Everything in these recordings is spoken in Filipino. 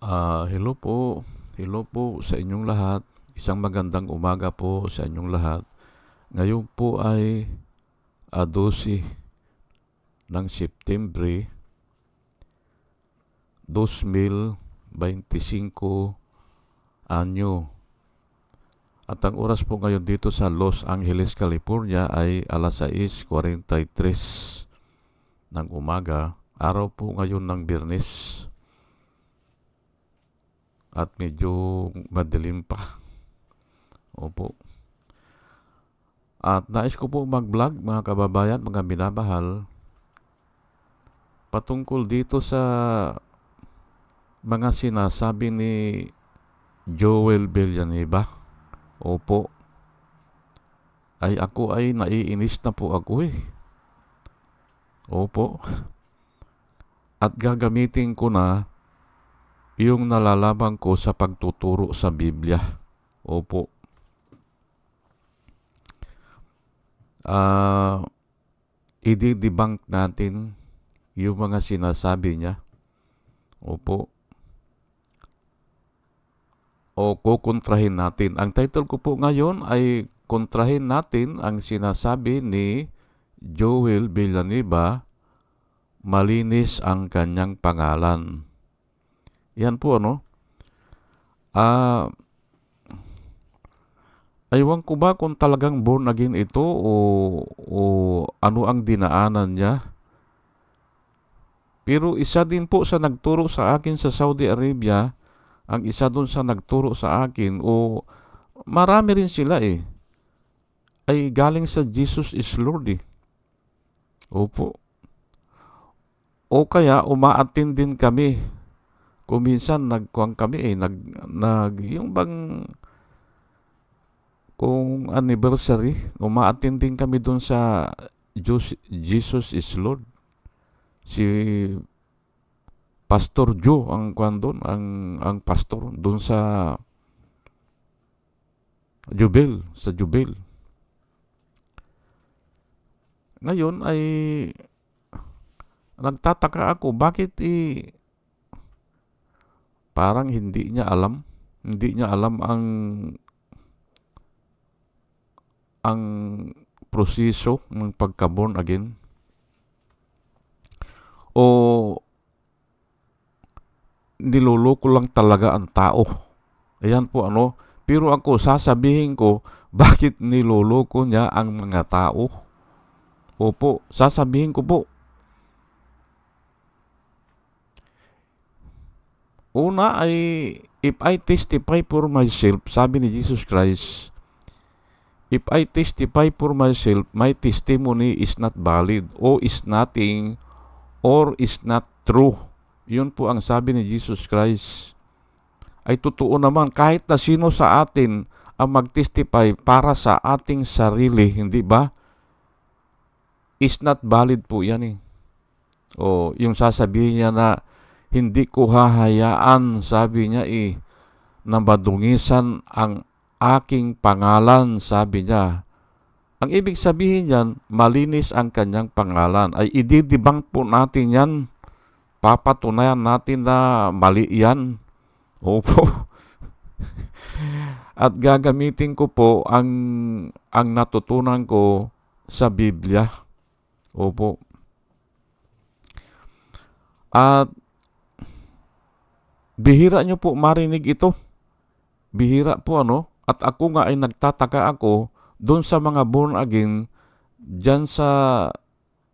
Hello po. Hello po sa inyong lahat. Isang magandang umaga po sa inyong lahat. Ngayon po ay 12 ng Setyembre 2025 anyo. At ang oras po ngayon dito sa Los Angeles, California ay alas 6:43 ng umaga. Araw po ngayon ng Biyernes at medyo madilim pa. Opo. At nais ko po mag-vlog mga kababayan, mga minamahal, patungkol dito sa mga sinasabi ni Joel Villanueva. Opo, ako ay naiinis na po ako eh. Opo, at gagamitin ko na yung nalalaman ko sa pagtuturo sa Biblia. Opo. I-debunk natin yung mga sinasabi niya. Opo. O kukontrahin natin. Ang title ko po ngayon ay kontrahin natin ang sinasabi ni Joel Villanueva, malinis ang kanyang pangalan. Yan po Aywan ko ba kung talagang born again ito o ano ang dinaanan niya. Pero isa din po sa nagturo sa akin sa Saudi Arabia, ang isa doon sa nagturo sa akin, o marami rin sila ay galing sa Jesus is Lord Opo. O kaya umaattend din kami. Kung minsan nagkuang kami yung bang kung anniversary, umaattend din kami doon sa Jesus is Lord. Si Pastor Joe ang kwan doon, ang pastor doon sa Jubel. Ngayon ay nagtataka ako bakit parang hindi niya alam ang proseso ng pagka-born again. O niloloko lang talaga ang tao. Ayan po Pero ako sasabihin ko bakit niloloko niya ang mga tao. Opo, sasabihin ko po. Una ay, if I testify for myself, sabi ni Jesus Christ, if I testify for myself, my testimony is not valid or is nothing or is not true. Yun po ang sabi ni Jesus Christ. Ay totoo naman kahit na sino sa atin ang mag-testify para sa ating sarili, hindi ba? Is not valid po yan O yung sasabihin niya na hindi ko hahayaan, sabi niya na madungisan ang aking pangalan, sabi niya. Ang ibig sabihin niyan, malinis ang kanyang pangalan. Ay ididibang po natin yan. Papatunayan natin na mali yan. Opo. At gagamitin ko po ang natutunan ko sa Biblia. Opo. At bihira nyo po marinig ito. Bihira po At ako nga ay nagtataka ako doon sa mga born again dyan sa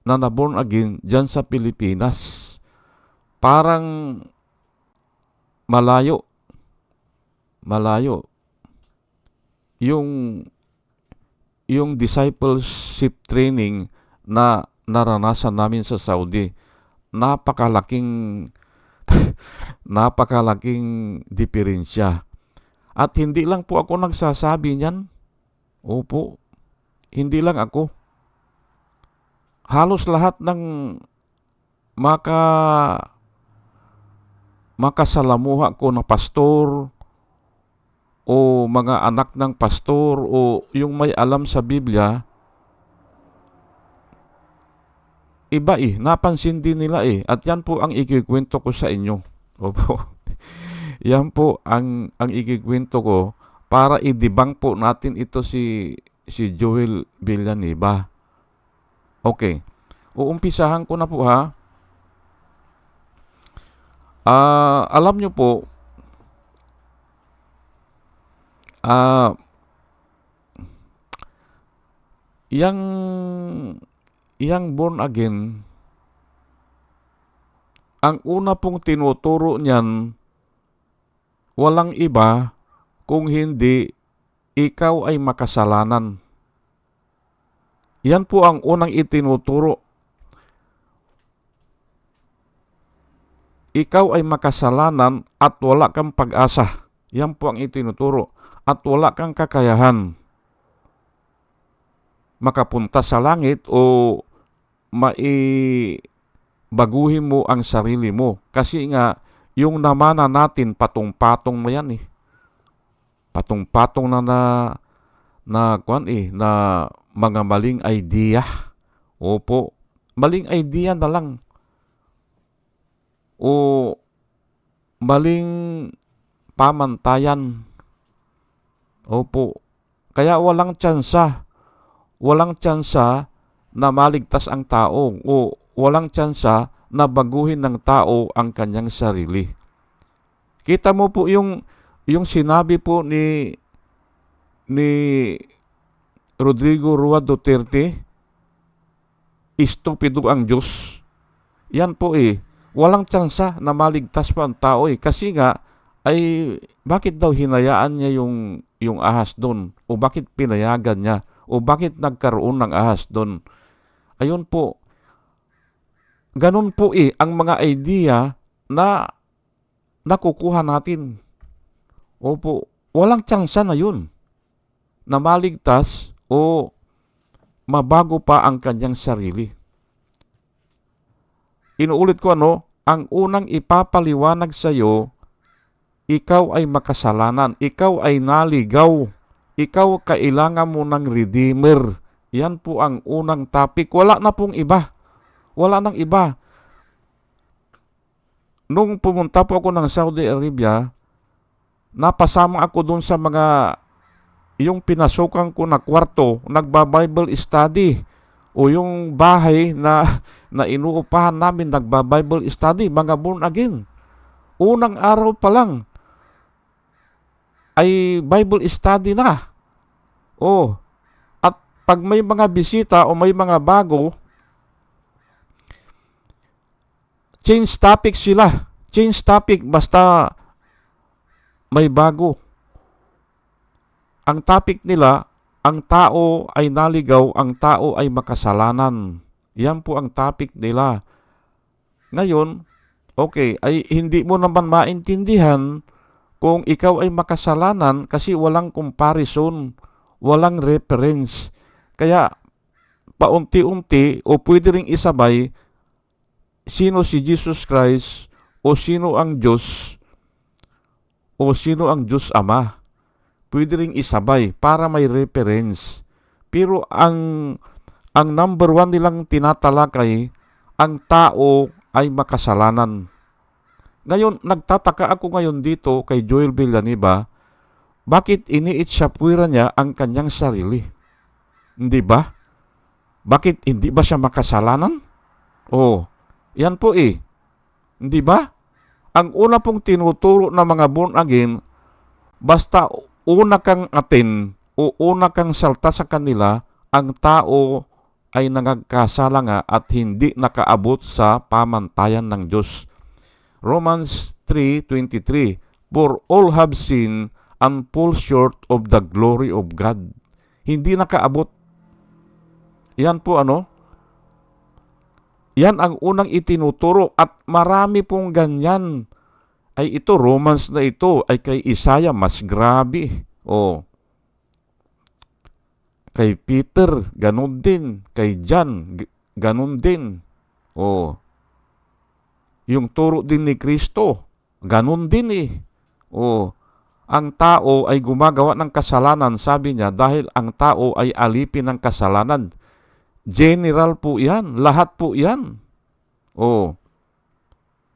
born again dyan sa Pilipinas. Parang malayo yung discipleship training na naranasan namin sa Saudi. Napakalaking diferensya. At hindi lang po ako nagsasabi niyan. Opo, hindi lang ako. Halos lahat ng makasalamuha ko na pastor o mga anak ng pastor o yung may alam sa Biblia, iba napansin din nila At yan po ang ikikwento ko sa inyo. Opo. Yan po ang ikikwento ko para i-debunk po natin ito si Joel Villanueva. Okay. Uumpisahan ko na po ha. Alam nyo po, yang born again, ang una pong tinuturo niyan, walang iba kung hindi ikaw ay makasalanan. Yan po ang unang itinuturo. Ikaw ay makasalanan at wala kang pag-asa. Yan po ang itinuturo. At wala kang kakayahan makapunta sa langit o baguhin mo ang sarili mo. Kasi nga, yung namana natin, patong-patong na yan eh. Patong-patong na mga maling idea. Opo, maling idea na lang. O maling pamantayan. Opo, kaya walang tsansa na maligtas ang tao o walang tsansa na baguhin ng tao ang kanyang sarili. Kita mo po yung sinabi po ni Rodrigo Roa Duterte, istupido ang Diyos. Yan po walang tsansa na maligtas pa ang tao kasi nga ay bakit daw hinayaan niya yung ahas doon o bakit pinayagan niya o bakit nagkaroon ng ahas doon. Ayun po, ganun po ang mga idea na nakukuha natin. Opo, walang tsansa na yun na maligtas o mabago pa ang kanyang sarili. Inuulit ko ang unang ipapaliwanag sa iyo, ikaw ay makasalanan, ikaw ay naligaw, ikaw kailangan mo ng Redeemer. Yan po ang unang topic. Wala na pong iba. Wala nang iba. Nung pumunta po ako ng Saudi Arabia, napasama ako dun sa yung pinasukan ko na kwarto, nagba-Bible study. O yung bahay na inuupahan namin, nagba-Bible study, mga born again. Unang araw pa lang, ay Bible study na. At pag may mga bisita o may mga bago, change topic sila. Change topic basta may bago. Ang topic nila, ang tao ay naligaw, ang tao ay makasalanan. Yan po ang topic nila. Ngayon, okay, ay hindi mo naman maintindihan kung ikaw ay makasalanan kasi walang comparison, walang reference. Kaya paunti-unti o pwede ring isabay sino si Jesus Christ o sino ang Diyos o sino ang Diyos Ama. Pwede ring isabay para may reference. Pero ang number one nilang tinatalakay, ang tao ay makasalanan. Ngayon, nagtataka ako ngayon dito kay Joel Villanueva, bakit iniitsapwira niya ang kanyang sarili? Hindi ba? Bakit hindi ba siya makasalanan? Yan po Hindi ba? Ang una pong tinuturo ng mga born again, basta una kang atin o una kang salta sa kanila, ang tao ay nagkasala nga at hindi nakaabot sa pamantayan ng Diyos. Romans 3:23, for all have sinned and fall short of the glory of God. Hindi nakaabot. Yan po Yan ang unang itinuturo at marami pong ganyan. Ay ito, Romans na ito, ay kay Isaiah mas grabe. Kay Peter, ganun din. Kay John, ganun din. Yung turo din ni Kristo, ganun din ang tao ay gumagawa ng kasalanan, sabi niya, dahil ang tao ay alipin ng kasalanan. General po yan. Lahat po yan.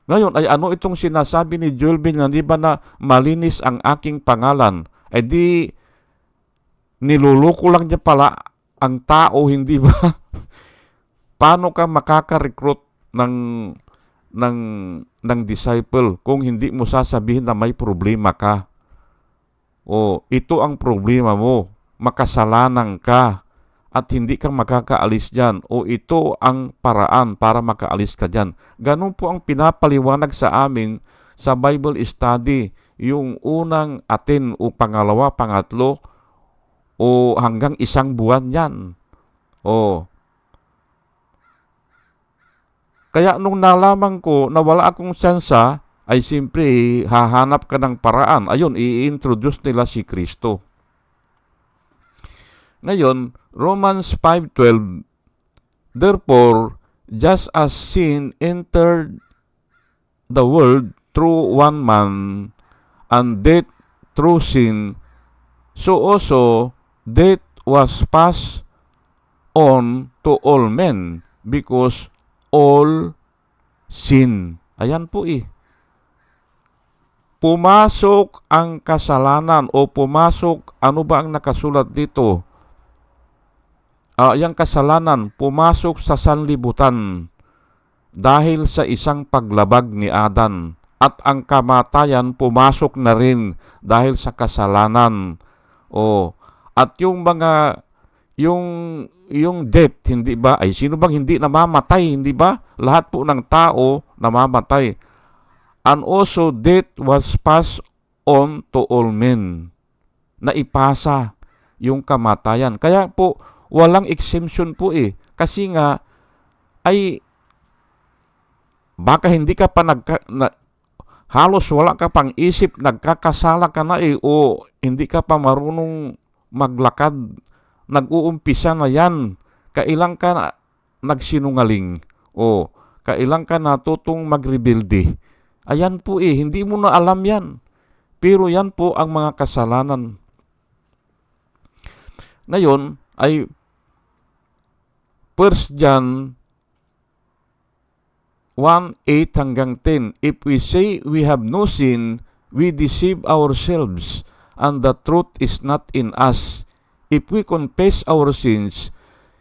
Ngayon ay ano itong sinasabi ni Joel Villanueva na malinis ang aking pangalan? Ay di niluloko lang niya pala ang tao, hindi ba? Paano ka makaka-recruit ng ng disciple kung hindi mo sasabihin na may problema ka? O ito ang problema mo, makasalanan ka at hindi ka makakaalis dyan, o ito ang paraan para makaalis ka dyan. Ganun po ang pinapaliwanag sa amin sa Bible study, yung unang atin o pangalawa, pangatlo, o hanggang 1 buwan yan. O, kaya nung nalaman ko na wala akong tsansa, ay simpre hahanap ka ng paraan. Ayun, i-introduce nila si Kristo. Ngayon, Romans 5:12, therefore, just as sin entered the world through one man, and death through sin, so also death was passed on to all men, because all sin. Ayan po pumasok ang kasalanan o pumasok, ano ba ang nakasulat dito? Yung kasalanan pumasok sa sanlibutan dahil sa isang paglabag ni Adan, at ang kamatayan pumasok na rin dahil sa kasalanan. At yung mga yung death, hindi ba? Ay sino bang hindi namamatay, hindi ba? Lahat po ng tao namamatay. And also death was passed on to all men. Naipasa yung kamatayan. Kaya po walang exemption po kasi nga ay baka hindi ka pa halos wala ka pang isip, nagkakasala ka na o hindi ka pa marunong maglakad, nag-uumpisa na yan, kailang ka na nagsinungaling o kailang ka natutong magrebelde. Ayan po hindi mo na alam yan, pero yan po ang mga kasalanan. Ngayon ay 1 John 1:8 hanggang 10, if we say we have no sin, we deceive ourselves, and the truth is not in us. If we confess our sins,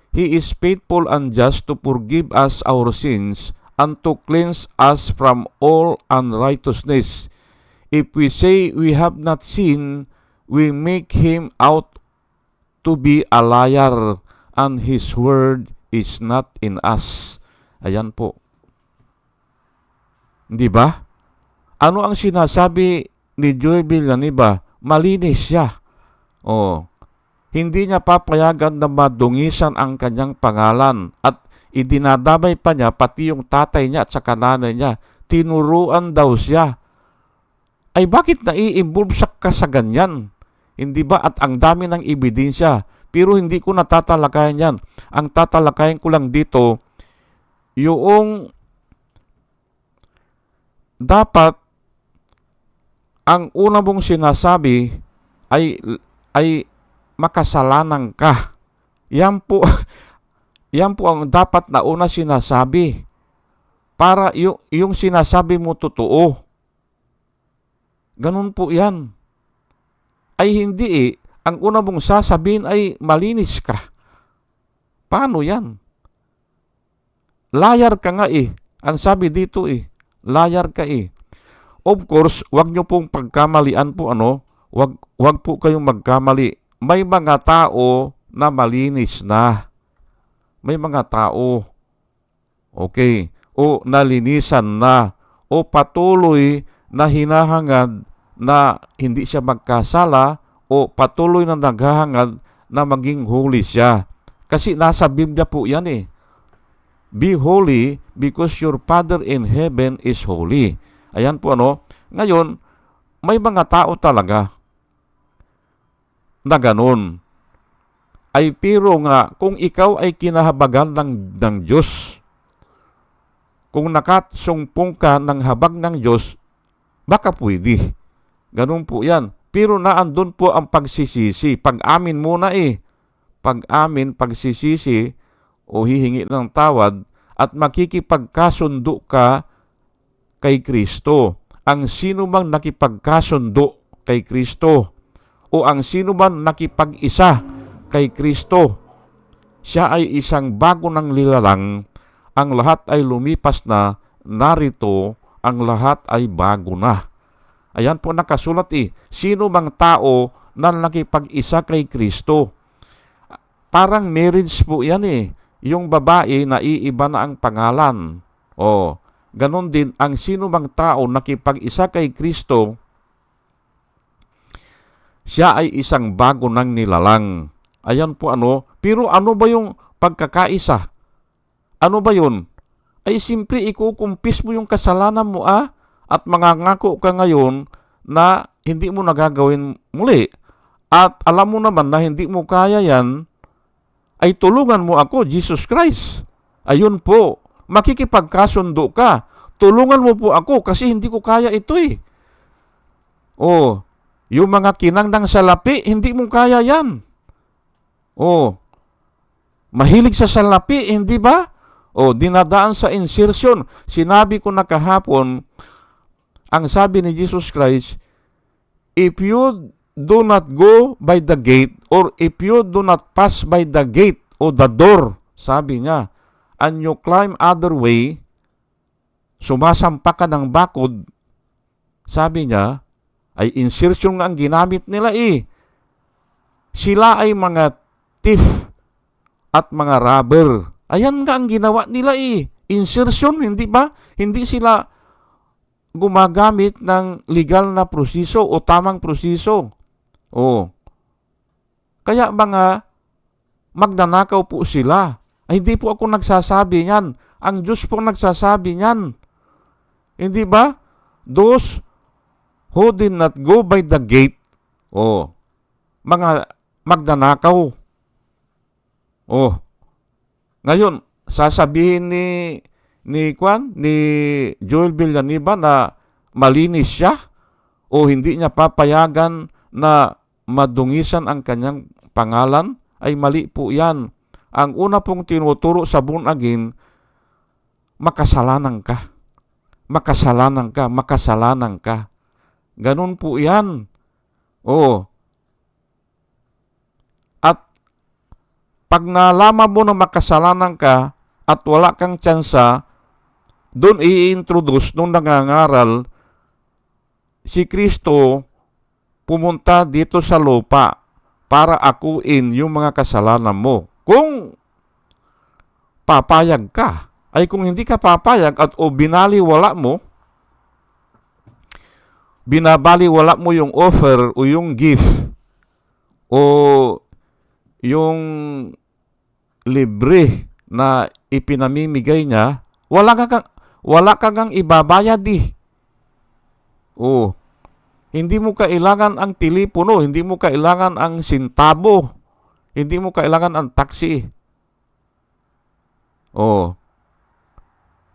He is faithful and just to forgive us our sins and to cleanse us from all unrighteousness. If we say we have not sinned, we make Him out to be a liar, and His word is not in us. Ayan po. Di ba? Ano ang sinasabi ni Joel Villanueva? Malinis siya. Hindi niya papayagan na madungisan ang kanyang pangalan, at idinadamay pa niya pati yung tatay niya at saka nanay niya. Tinuruan daw siya. Ay bakit nai-involve siya ka sa ganyan? Hindi ba? At ang dami ng ebidensya. Pero hindi ko natatalakayan yan. Ang tatalakayan ko lang dito, yung dapat ang una mong sinasabi ay makasalanan ka. Yan po ang dapat na una sinasabi para yung sinasabi mo totoo. Ganun po yan. Ay hindi ang una mong sasabihin ay malinis ka. Paano yan? Liar ka nga Ang sabi dito liar ka Of course, wag nyo pong pagkamalian po wag po kayong magkamali. May mga tao na malinis na. May mga tao, okay, o nalinisan na, o patuloy na hinahangad na hindi siya magkasala, o patuloy na naghahangad na maging holy siya. Kasi nasa Biblia po yan Be holy because your Father in heaven is holy. Ayan po Ngayon, may mga tao talaga na ganun. Ay pero nga, kung ikaw ay kinahabagan ng Diyos, kung nakasungpong ka ng habag ng Diyos, baka pwede. Ganun po yan. Pero naandun po ang pagsisisi. Pag-amin muna Pag-amin, pagsisisi, o hihingi ng tawad, at makikipagkasundo ka kay Kristo. Ang sino mang nakipagkasundo kay Kristo o ang sino man nakipag-isa kay Kristo, siya ay isang bago ng nilalang. Ang lahat ay lumipas na, narito ang lahat ay bago na. Ayan po nakasulat sino mang tao na nakipag-isa kay Kristo. Parang marriage po yan Yung babae na iiba na ang pangalan. Ganon din ang sino mang tao nakipag-isa kay Kristo, siya ay isang bago ng nilalang. Ayan po pero ano ba yung pagkakaisa? Ano ba yun? Ay simpre ikukumpis mo yung kasalanan mo at mangangako ka ngayon na hindi mo nagagawin muli. At alam mo naman na hindi mo kaya yan, ay tulungan mo ako, Jesus Christ. Ayun po, makikipagkasundo ka. Tulungan mo po ako kasi hindi ko kaya ito yung mga kinangdang salapi, hindi mo kaya yan. Mahilig sa salapi, hindi ba? Dinadaan sa insertion. Sinabi ko na kahapon, ang sabi ni Jesus Christ, if you do not go by the gate or if you do not pass by the gate o the door, sabi niya, and you climb other way, sumasampa ka ng bakod, sabi niya, ay insertion nga ang ginamit nila Sila ay mga thief at mga robber. Ayan nga ang ginawa nila Insertion, hindi ba? Hindi sila gumagamit ng legal na proseso o tamang proseso. Kaya mga magnanakaw po sila. Ay hindi po ako nagsasabi niyan. Ang Diyos po nagsasabi niyan. Hindi ba? Those who did not go by the gate, mga magnanakaw. Ngayon, sasabihin ni Joel Villanueva na malinis siya o hindi niya papayagan na madungisan ang kanyang pangalan, ay mali po yan. Ang una pong tinuturo sa born again, makasalanan ka. Makasalanan ka, makasalanan ka. Ganun po yan. At pag nalaman mo na makasalanan ka at wala kang tsansa, doon i-introduce nung nangangaral, si Kristo pumunta dito sa lupa para akuin yung mga kasalanan mo. Kung papayag ka, ay kung hindi ka papayag at binaliwala mo, binabaliwala mo yung offer o yung gift o yung libre na ipinamimigay niya, wala kang ibabayad Hindi mo kailangan ang telepono, hindi mo kailangan ang sintabo, hindi mo kailangan ang taxi.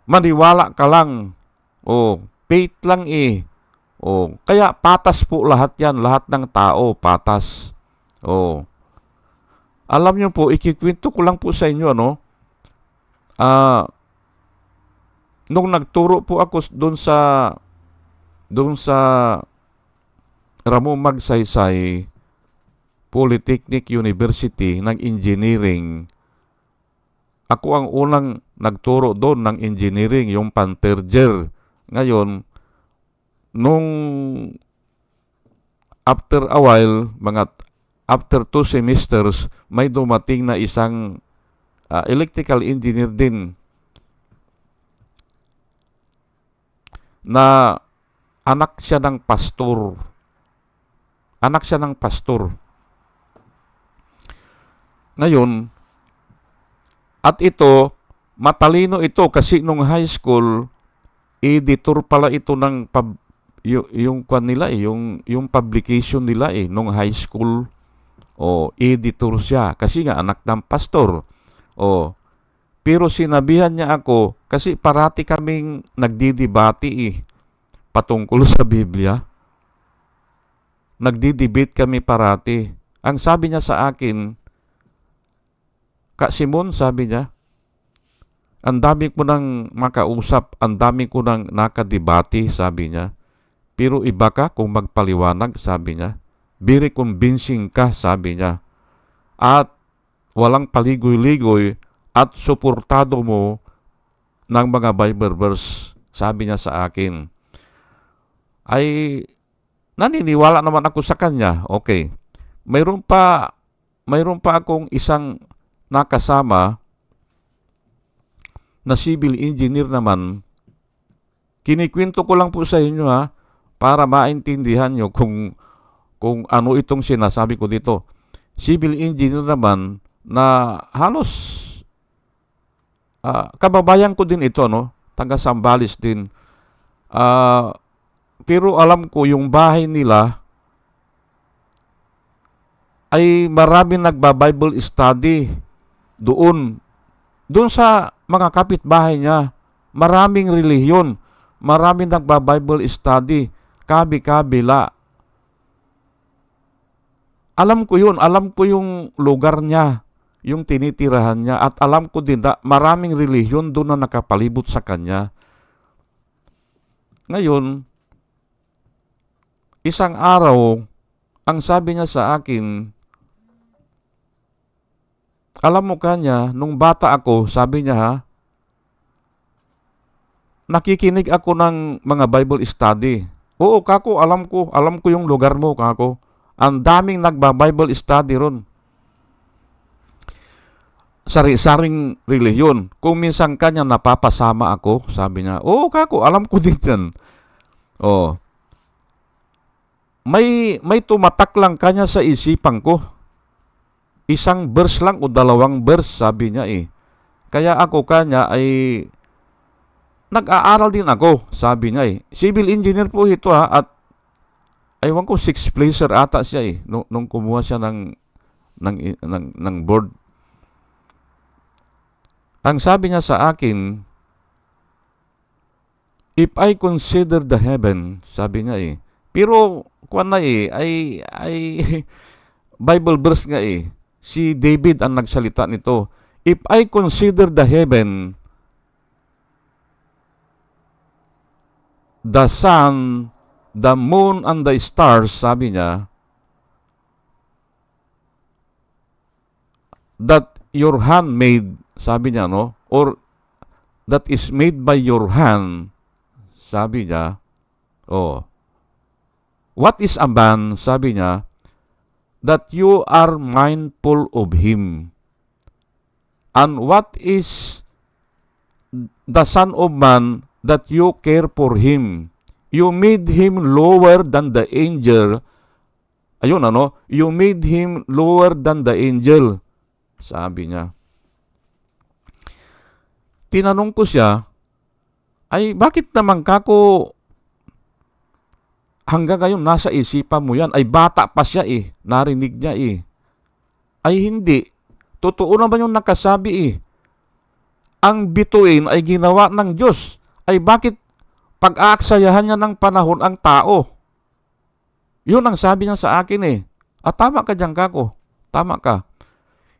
Maniwala ka lang. Faith lang kaya patas po lahat yan, lahat ng tao, patas. Alam niyo po, ikikwento ko lang po sa inyo, nung nagturo po ako doon sa Ramo Magsaysay Polytechnic University ng engineering, ako ang unang nagturo doon ng engineering, yung Panterger. Ngayon, nung after a while, after 2 semesters, may dumating na isang electrical engineer din na anak siya ng pastor. Anak siya ng pastor. Ngayon, at ito, matalino ito kasi nung high school, editor pala ito ng yung publication nila nung high school. Editor siya kasi nga anak ng pastor. Pero sinabihan niya ako kasi parati kaming nagdidebate patungkol sa Biblia. Nagdidebate kami parati. Ang sabi niya sa akin, Ka Simon, sabi niya, ang dami ko nang makausap, ang dami ko nang nakadebate, sabi niya. Pero iba ka kung magpaliwanag, sabi niya. Very convincing ka, sabi niya. At walang paligoy-ligoy at suportado mo ng mga Bible verse, sabi niya sa akin. Ay naniniwala naman ako sa kanya. Okay. Mayroon pa akong isang nakasama na civil engineer naman. Kinikwento ko lang po sa inyo para maintindihan nyo kung ano itong sinasabi ko dito. Civil engineer naman na halos kababayan ko din ito, taga Sambales din. Pero alam ko yung bahay nila ay marami nagba-Bible study doon sa mga kapitbahay niya. Maraming relihiyon, maraming nagba-Bible study, kabi-kabila. Alam ko yung lugar niya, yung tinitirahan niya, at alam ko din na maraming relihiyon doon na nakapalibot sa kanya. Ngayon, isang araw, ang sabi niya sa akin, alam mo kanya, nung bata ako, sabi niya nakikinig ako ng mga Bible study. Oo, kako, alam ko yung lugar mo, kako. Ang daming nagba-Bible study ron. Sari-saring relihiyon. Kung minsan kanya napapasama ako, sabi niya, oo, kako, alam ko din yan. Oh. May tumatak lang kanya sa isipan ko. Isang verse lang o dalawang verse, sabi niya Kaya ako kanya ay nag-aaral din ako, sabi niya Civil engineer po ito at aywan ko, 6th placer ata siya nung kumuha siya ng board. Ang sabi niya sa akin, if I consider the heaven, sabi niya pero kuwan na ay Bible verse nga Si David ang nagsalita nito. If I consider the heaven, the sun, the moon, and the stars, sabi niya, that your hand made, sabi niya, or that is made by your hand, sabi niya, what is a man, sabi niya, that you are mindful of him. And what is the Son of Man that you care for him? You made him lower than the angel. Ayun, You made him lower than the angel. Sabi niya. Tinanong ko siya, ay bakit naman kako hanggang ngayon nasa isipan mo yan? Ay bata pa siya narinig niya Ay hindi. Totoo naman yung nakasabi Ang bituin ay ginawa ng Diyos. Ay bakit pag-aaksayahan niya ng panahon ang tao? Yun ang sabi niya sa akin tama ka dyan kako. Tama ka.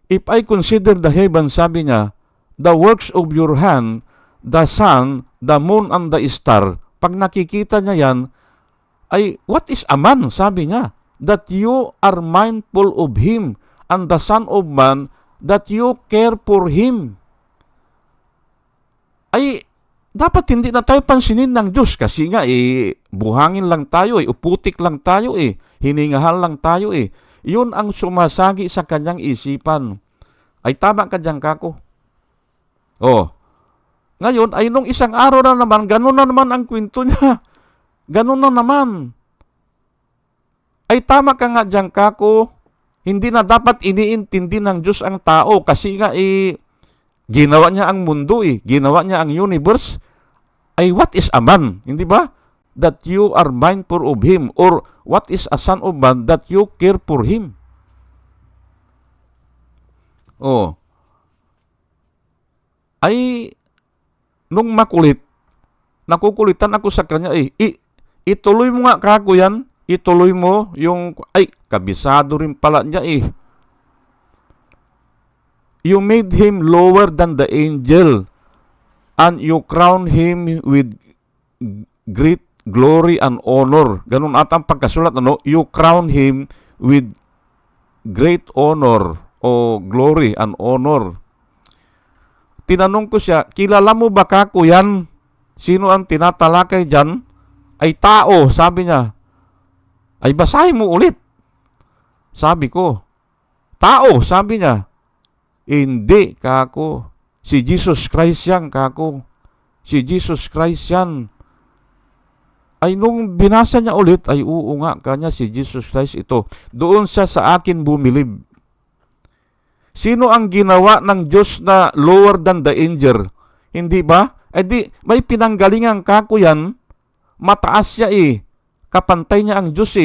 If I consider the heaven, sabi niya, the works of your hand, the sun, the moon, and the star, pag nakikita niya yan, ay what is a man, sabi niya, that you are mindful of him, and the Son of Man, that you care for him. Ay dapat hindi na tayo pansinin ng Diyos kasi nga buhangin lang tayo uputik lang tayo hiningahan lang tayo Yun ang sumasagi sa kanyang isipan. Ay tama ka dyan kako. Ngayon ay nung isang araw na naman, ganun na naman ang kwento niya. Ganun na naman. Ay tama ka nga dyan kako. Hindi na dapat iniintindi ng Diyos ang tao kasi nga ginawa niya ang mundo Ginawa niya ang universe. Ay what is a man? Hindi ba? That you are mindful of him. Or what is a son of man that you care for him? Ay nung makulit, nakukulitan ako sa kanya ituloy mo nga kako yan. Ituloy mo yung, kabisado rin pala niya You made him lower than the angel. and you crown him with great glory and honor. Ganun ata ang pagkasulat, ano? You crown him with great honor o glory and honor. Tinanong ko siya, kilala mo ba kako yan? Sino ang tinatalakay dyan? Ay tao, sabi niya. Ay basahin mo ulit. Sabi ko, tao, sabi niya. Hindi, kako. Si Jesus Christ yan, kako. Si Jesus Christ yan. Ay nung binasa niya ulit, ay oo nga, kanya si Jesus Christ ito. Doon siya sa akin bumilib. Sino ang ginawa ng Diyos na lower than the angel? Hindi ba? Eh di, may pinanggalingan kako yan. Mataas siya Kapantay niya ang Diyos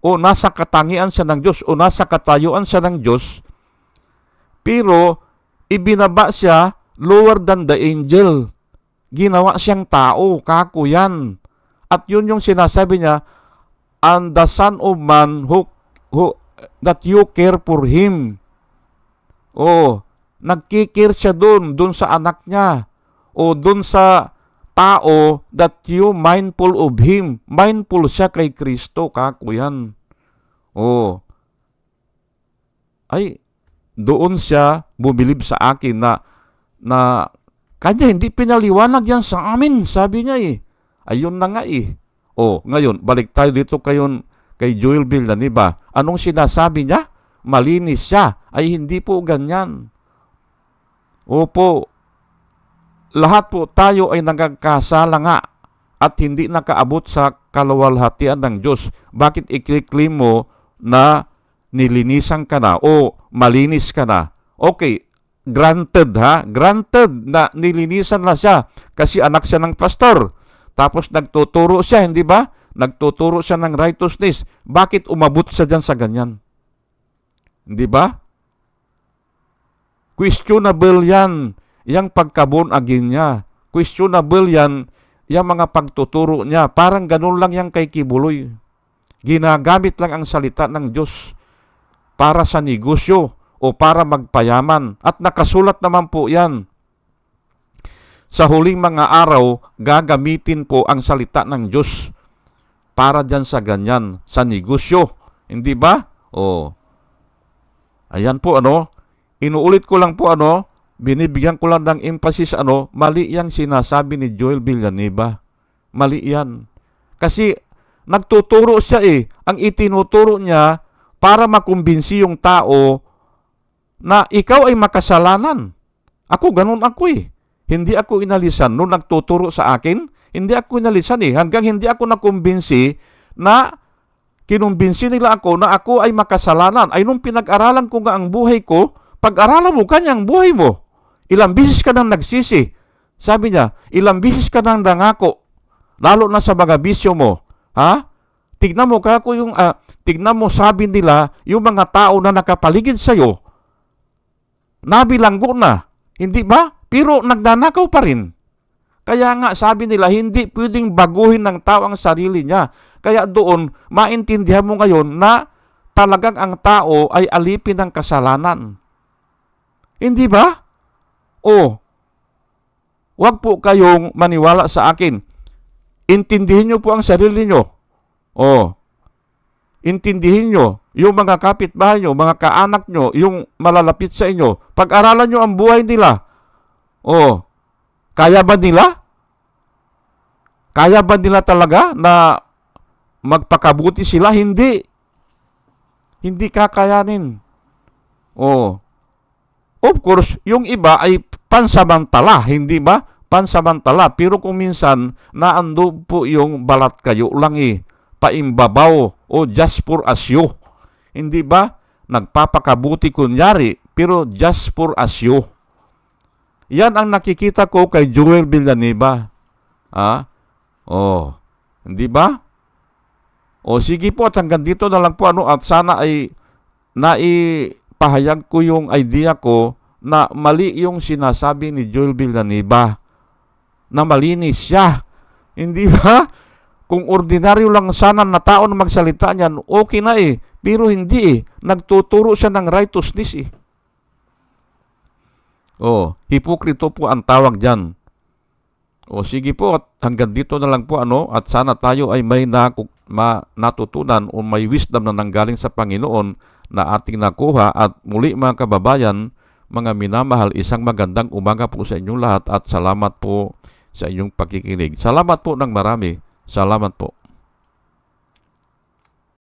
O nasa katangian siya ng Diyos. O nasa katayuan siya ng Diyos. Pero, ibinaba siya lower than the angel. Ginawa siyang tao, kako yan. At yun yung sinasabi niya, and the Son of Man who that you care for Him. Nagkikir siya doon sa anak niya. O doon sa tao that you mindful of Him. Mindful siya kay Kristo, kako yan. Ay, doon siya bumilib sa akin na kanya hindi pinaliwanag yan sa amin, sabi niya Ayun na nga ngayon, balik tayo dito kay Joel Villanueva. Anong sinasabi niya? Malinis siya. Ay hindi po ganyan. Opo, lahat po tayo ay nagkasala nga at hindi nakaabot sa kaluwalhatian ng Diyos. Bakit i-claim mo na nilinisan ka na o malinis ka na? Okay, granted Granted na nilinisan na siya kasi anak siya ng pastor. Tapos nagtuturo siya, hindi ba? Nagtuturo siya ng righteousness. Bakit umabot siya dyan sa ganyan? Hindi ba? Questionable yan. Yang pagka-born again niya. Questionable yan. Yang mga pagtuturo niya. Parang ganun lang yan kay Kibuloy. Ginagamit lang ang salita ng Diyos para sa negosyo o para magpayaman. At nakasulat naman po yan. Sa huling mga araw, gagamitin po ang salita ng Diyos para dyan sa ganyan, sa negosyo. Hindi ba? Ayan po, inuulit ko lang po, binibigyan ko lang ng emphasis, mali yang sinasabi ni Joel Villanueva. Mali yan. Kasi, nagtuturo siya Ang itinuturo niya para makumbinsi yung tao na ikaw ay makasalanan. Ako, ganun ako Hindi ako inalisan nung nagtuturo sa akin. Hindi ako inalisan Hanggang hindi ako nakumbinsi na kinumbinsi nila ako na ako ay makasalanan. Ay nung pinag-aralan ko nga ang buhay ko, pag-aralan mo kanya ang buhay mo. Ilang bisis ka nang nagsisi. Sabi niya, ilang bisis ka nang nangako. Lalo na sa mga bisyo mo. Tignan mo tignan mo sabi nila, yung mga tao na nakapaligid sa'yo, nabilanggo na. Hindi ba? Pero nagnanakaw pa rin. Kaya nga sabi nila, hindi pwedeng baguhin ng tao ang sarili niya. Kaya doon, maintindihan mo ngayon na talagang ang tao ay alipin ng kasalanan. Hindi ba? Huwag po kayong maniwala sa akin. Intindihin nyo po ang sarili nyo. Intindihin nyo yung mga kapitbahay nyo, mga kaanak nyo, yung malalapit sa inyo. Pag-aralan nyo ang buhay nila. Kaya ba nila? Kaya ba nila talaga na magpakabuti sila? Hindi. Hindi kakayanin. Of course, yung iba ay pansamantala, hindi ba? Pansamantala. Pero kung minsan, naando po yung balat kayo lang paimbabaw o just for a show. Hindi ba? Nagpapakabuti kunyari, pero just for a show. Yan ang nakikita ko kay Joel Villanueva. Hindi ba? Sige po, at hanggang dito na lang po at sana ay naipahayag ko yung idea ko na mali yung sinasabi ni Joel Villanueva. Na malinis siya. Hindi ba? Kung ordinaryo lang sana na tao na magsalita niyan, okay na Pero hindi Nagtuturo siya ng righteousness Hipokrito po ang tawag dyan. O sige po, at hanggang dito na lang po at sana tayo ay may natutunan o may wisdom na nanggaling sa Panginoon na ating nakuha. At muli mga kababayan, mga minamahal, isang magandang umaga po sa inyong lahat at salamat po sa inyong pakikinig. Salamat po ng marami. Salamat po.